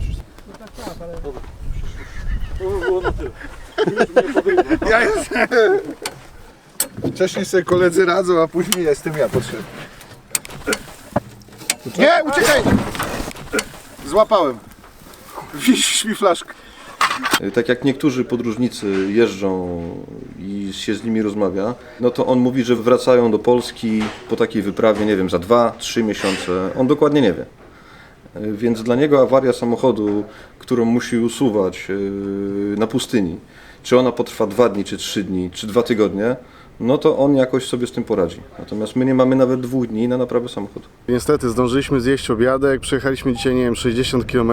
Ja jestem! Wcześniej sobie koledzy radzą, a później jestem ja potrzebny. Nie, uciekaj! Złapałem. Wisisz mi flaszkę. Tak jak niektórzy podróżnicy jeżdżą i się z nimi rozmawia, no to on mówi, że wracają do Polski po takiej wyprawie, nie wiem, za 2-3 miesiące. On dokładnie nie wie. Więc dla niego awaria samochodu, którą musi usuwać na pustyni, czy ona potrwa 2 dni, czy 3 dni, czy 2 tygodnie, no to on jakoś sobie z tym poradzi. Natomiast my nie mamy nawet 2 dni na naprawę samochodu. Niestety zdążyliśmy zjeść obiadek, przejechaliśmy dzisiaj, nie wiem, 60 km.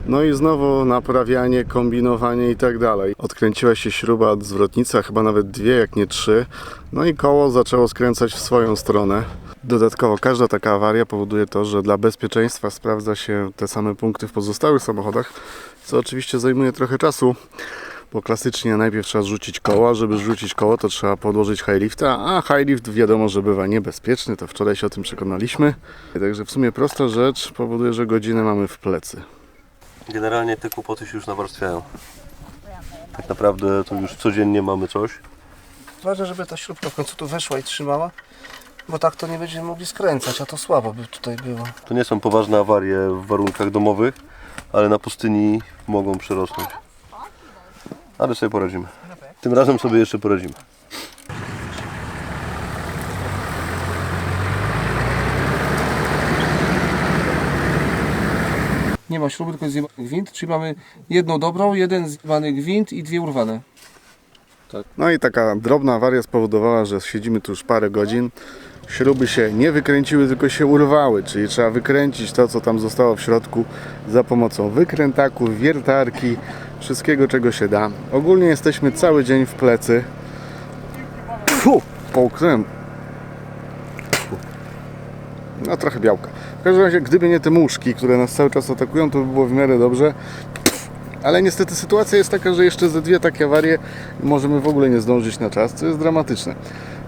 No i znowu naprawianie, kombinowanie i tak dalej. Odkręciła się śruba od zwrotnicy, a chyba nawet 2, jak nie 3. No i koło zaczęło skręcać w swoją stronę. Dodatkowo każda taka awaria powoduje to, że dla bezpieczeństwa sprawdza się te same punkty w pozostałych samochodach, co oczywiście zajmuje trochę czasu, bo klasycznie najpierw trzeba zrzucić koło, a żeby zrzucić koło to trzeba podłożyć high lifta, a high lift wiadomo, że bywa niebezpieczny, to wczoraj się o tym przekonaliśmy. Także w sumie prosta rzecz powoduje, że godzinę mamy w plecy. Generalnie te kłopoty się już nawarstwiają. Tak naprawdę to już codziennie mamy coś. Ważne, żeby ta śrubka w końcu tu weszła i trzymała, bo tak to nie będziemy mogli skręcać, a to słabo by tutaj było. To nie są poważne awarie w warunkach domowych, ale na pustyni mogą przyrosnąć. Ale sobie poradzimy. Tym razem sobie jeszcze poradzimy. Nie ma śruby, tylko jest zjebany gwint, czyli mamy jedną dobrą, jeden zjebany gwint i 2 urwane. No i taka drobna awaria spowodowała, że siedzimy tu już parę godzin. Śruby się nie wykręciły, tylko się urwały, czyli trzeba wykręcić to, co tam zostało w środku za pomocą wykrętaków, wiertarki, wszystkiego, czego się da. Ogólnie jesteśmy cały dzień w plecy. Połknąłem. No trochę białka. W każdym razie, gdyby nie te muszki, które nas cały czas atakują, to by było w miarę dobrze. Ale niestety sytuacja jest taka, że jeszcze ze 2 takie awarie możemy w ogóle nie zdążyć na czas, co jest dramatyczne.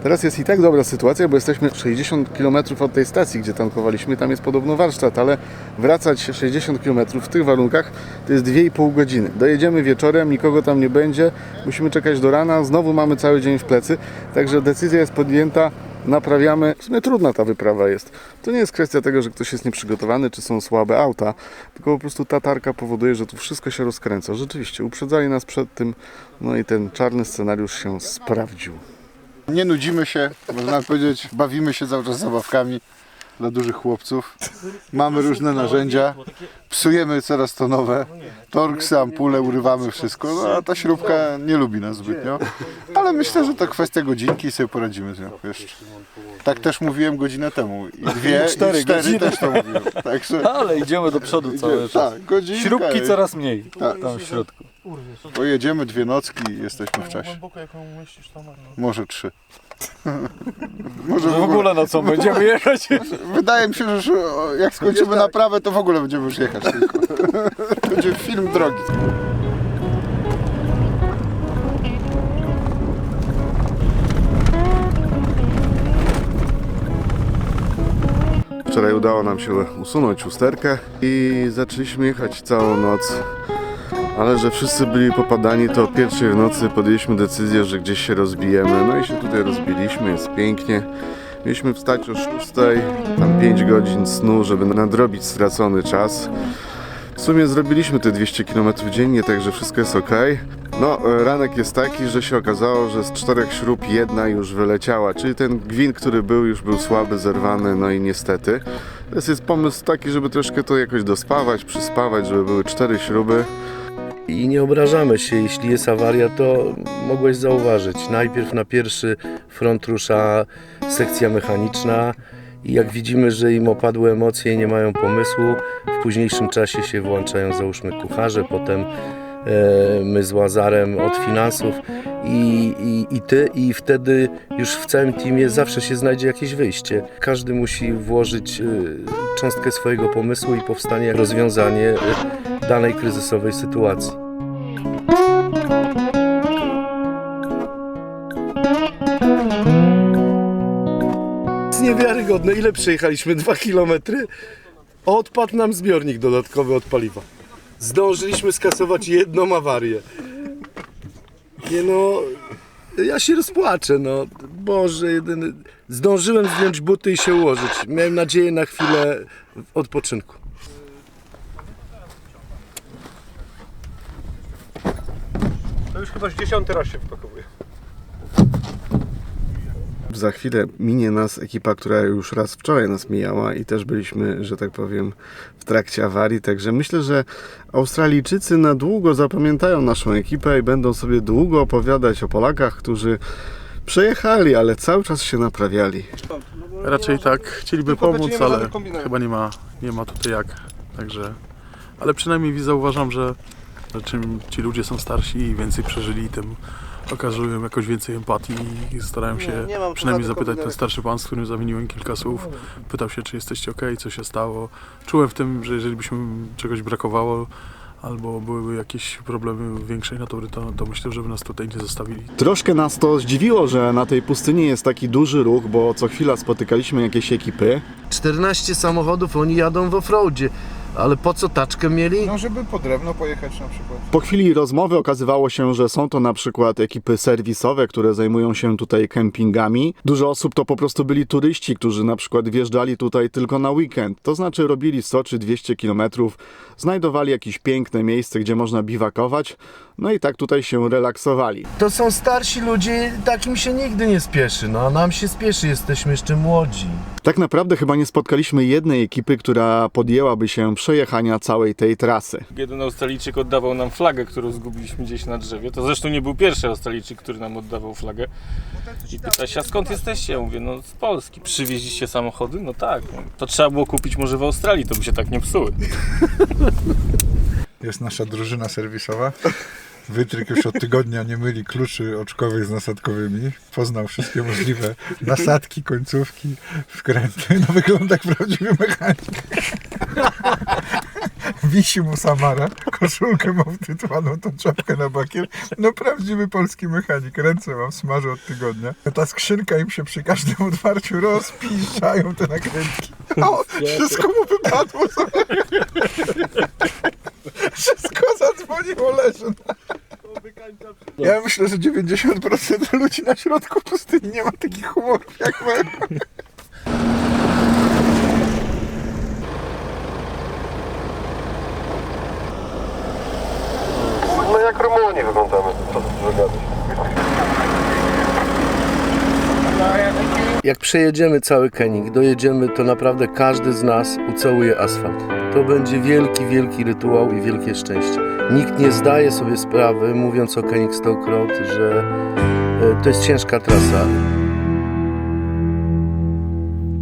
Teraz jest i tak dobra sytuacja, bo jesteśmy 60 km od tej stacji, gdzie tankowaliśmy, tam jest podobno warsztat, ale wracać 60 km w tych warunkach to jest 2,5 godziny. Dojedziemy wieczorem, nikogo tam nie będzie, musimy czekać do rana, znowu mamy cały dzień w plecy, także decyzja jest podjęta, naprawiamy. W sumie trudna ta wyprawa jest. To nie jest kwestia tego, że ktoś jest nieprzygotowany, czy są słabe auta, tylko po prostu ta tarka powoduje, że tu wszystko się rozkręca. Rzeczywiście, uprzedzali nas przed tym, no i ten czarny scenariusz się sprawdził. Nie nudzimy się, można powiedzieć, bawimy się cały czas zabawkami. dla dużych chłopców. Mamy różne narzędzia, psujemy coraz to nowe, torksy, ampule, urywamy wszystko, no, a ta śrubka nie lubi nas zbytnio. Ale myślę, że to kwestia godzinki i sobie poradzimy z nią jeszcze. Tak też mówiłem godzinę temu. I dwie, cztery i cztery godziny. też to mówiłem. Także Ale idziemy do przodu cały czas. tak, godzinka. Śrubki coraz mniej Tak. tam w środku. Pojedziemy 2 nocki i jesteśmy w czasie. Może 3. Może w ogóle na co będziemy jechać? Wydaje mi się, że już, jak skończymy naprawę, to w ogóle będziemy już jechać tylko. Będzie film drogi. Wczoraj udało nam się usunąć usterkę i zaczęliśmy jechać całą noc. Ale że wszyscy byli popadani, to o 1:00 w nocy podjęliśmy decyzję, że gdzieś się rozbijemy. No i się tutaj rozbiliśmy, jest pięknie. Mieliśmy wstać o 6:00, tam 5 godzin snu, żeby nadrobić stracony czas. W sumie zrobiliśmy te 200 km dziennie, także wszystko jest ok. No, ranek jest taki, że się okazało, że z 4 śrub jedna już wyleciała, czyli ten gwint, który był, już był słaby, zerwany, no i niestety. Teraz jest pomysł taki, żeby troszkę to jakoś dospawać, przyspawać, żeby były 4 śruby. I nie obrażamy się, jeśli jest awaria, to mogłeś zauważyć. Najpierw na pierwszy front rusza sekcja mechaniczna i jak widzimy, że im opadły emocje i nie mają pomysłu, w późniejszym czasie się włączają, załóżmy, kucharze, potem my z Łazarem od finansów i ty, i wtedy już w całym teamie zawsze się znajdzie jakieś wyjście. Każdy musi włożyć cząstkę swojego pomysłu i powstanie rozwiązanie danej kryzysowej sytuacji. Jest niewiarygodne, ile przejechaliśmy? 2 km? Odpadł nam zbiornik dodatkowy od paliwa. Zdążyliśmy skasować jedną awarię. Nie no, ja się rozpłaczę, no. Boże, jedyny... Zdążyłem zdjąć buty i się ułożyć. Miałem nadzieję na chwilę odpoczynku. To już chyba 10. raz się wpakowuje. Za chwilę minie nas ekipa, która już raz wczoraj nas mijała i też byliśmy, że tak powiem, w trakcie awarii, także myślę, że Australijczycy na długo zapamiętają naszą ekipę i będą sobie długo opowiadać o Polakach, którzy przejechali, ale cały czas się naprawiali. Raczej tak, chcieliby pomóc, ale chyba nie ma tutaj jak, także... Ale przynajmniej zauważam, że czym ci ludzie są starsi i więcej przeżyli, tym okazują jakoś więcej empatii i starają się przynajmniej zapytać ten starszy pan, z którym zamieniłem kilka słów. Pytał się, czy jesteście ok, co się stało. Czułem w tym, że jeżeli byśmy czegoś brakowało, albo byłyby jakieś problemy większej natury, to myślę, że by nas tutaj nie zostawili. Troszkę nas to zdziwiło, że na tej pustyni jest taki duży ruch, bo co chwila spotykaliśmy jakieś ekipy. 14 samochodów, oni jadą w offroadzie. Ale po co taczkę mieli? No, żeby po drewno pojechać na przykład. Po chwili rozmowy okazywało się, że są to na przykład ekipy serwisowe, które zajmują się tutaj kempingami. Dużo osób to po prostu byli turyści, którzy na przykład wjeżdżali tutaj tylko na weekend. To znaczy robili 100 czy 200 kilometrów, znajdowali jakieś piękne miejsce, gdzie można biwakować, no i tak tutaj się relaksowali. To są starsi ludzie, takim się nigdy nie spieszy, no a nam się spieszy, jesteśmy jeszcze młodzi. Tak naprawdę chyba nie spotkaliśmy jednej ekipy, która podjęłaby się przejechania całej tej trasy. Jeden Australijczyk oddawał nam flagę, którą zgubiliśmy gdzieś na drzewie. To zresztą nie był pierwszy Australijczyk, który nam oddawał flagę. I pyta się, a skąd jesteście? Ja mówię, no z Polski. Przywieźliście samochody? No tak. No, to trzeba było kupić może w Australii, to by się tak nie psuły. Jest nasza drużyna serwisowa. Wytryk już od tygodnia nie myli kluczy oczkowych z nasadkowymi. Poznał wszystkie możliwe nasadki, końcówki, wkręty. No wygląda jak prawdziwy mechanik. Wisi mu Samara, koszulkę ma wtytłaną, tą czapkę na bakier. No prawdziwy polski mechanik. Ręce mam smażę od tygodnia. Ta skrzynka im się przy każdym otwarciu rozpiszczają te nakrętki. O, wszystko mu wypadło. Wszystko zadzwoniło, leży. Ja myślę, że 90% ludzi na środku pustyni nie ma takich humorów jak my. No jak Rumunii wyglądamy, co tu gadać. Jak przejedziemy cały Koenig, dojedziemy, to naprawdę każdy z nas ucałuje asfalt. To będzie wielki, wielki rytuał i wielkie szczęście. Nikt nie zdaje sobie sprawy, mówiąc o Koenig stokrot, że to jest ciężka trasa.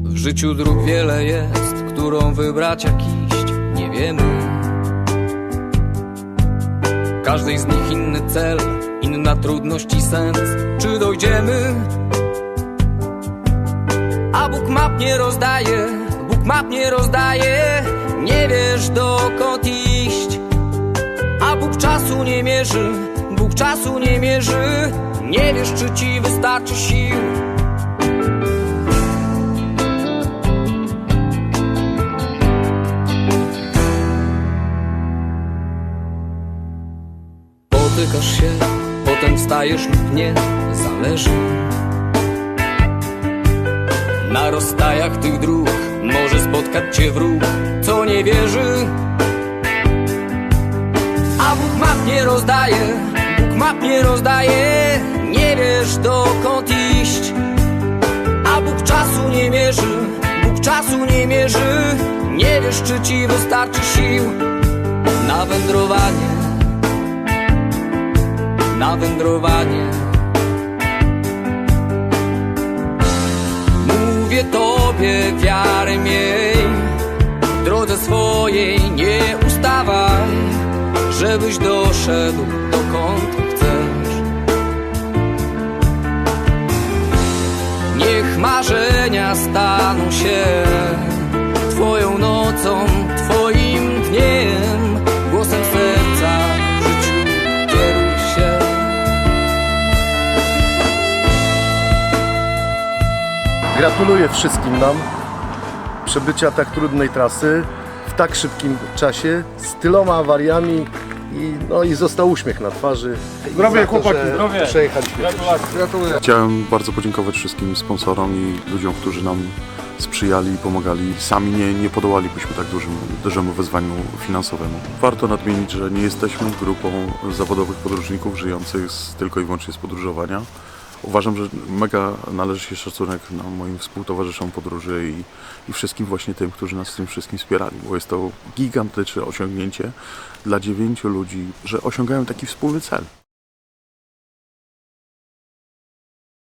W życiu dróg wiele jest, którą wybrać jak iść, nie wiemy. Każdej z nich inny cel, inna trudność i sens. Czy dojdziemy? A Bóg map nie rozdaje, Bóg map nie rozdaje. Nie wiesz dokąd iść. A Bóg czasu nie mierzy, Bóg czasu nie mierzy. Nie wiesz, czy ci wystarczy sił. Potykasz się, potem wstajesz lub nie, zależy. Na rozstajach tych dróg może spotkać cię wróg, co nie wierzy. A Bóg map nie rozdaje, Bóg map nie rozdaje. Nie wiesz dokąd iść. A Bóg czasu nie mierzy, Bóg czasu nie mierzy. Nie wiesz, czy ci wystarczy sił na wędrowanie, na wędrowanie. Mówię tobie, wiarę miej, w drodze swojej nie ustawaj, żebyś doszedł dokąd chcesz. Niech marzenia staną się twoją nocą, twoim dniem, głosem serca w życiu kieruj się. Gratuluję wszystkim nam przebycia tak trudnej trasy w tak szybkim czasie, z tyloma awariami i został uśmiech na twarzy. Zdrowie, chłopaki, zdrowie. Przejechaliśmy. Gratuluję. Chciałem bardzo podziękować wszystkim sponsorom i ludziom, którzy nam sprzyjali i pomagali. Sami nie podołalibyśmy tak dużemu wyzwaniu finansowemu. Warto nadmienić, że nie jesteśmy grupą zawodowych podróżników żyjących tylko i wyłącznie z podróżowania. Uważam, że mega należy się szacunek moim współtowarzyszom podróży i wszystkim właśnie tym, którzy nas w tym wszystkim wspierali, bo jest to gigantyczne osiągnięcie dla 9 ludzi, że osiągają taki wspólny cel.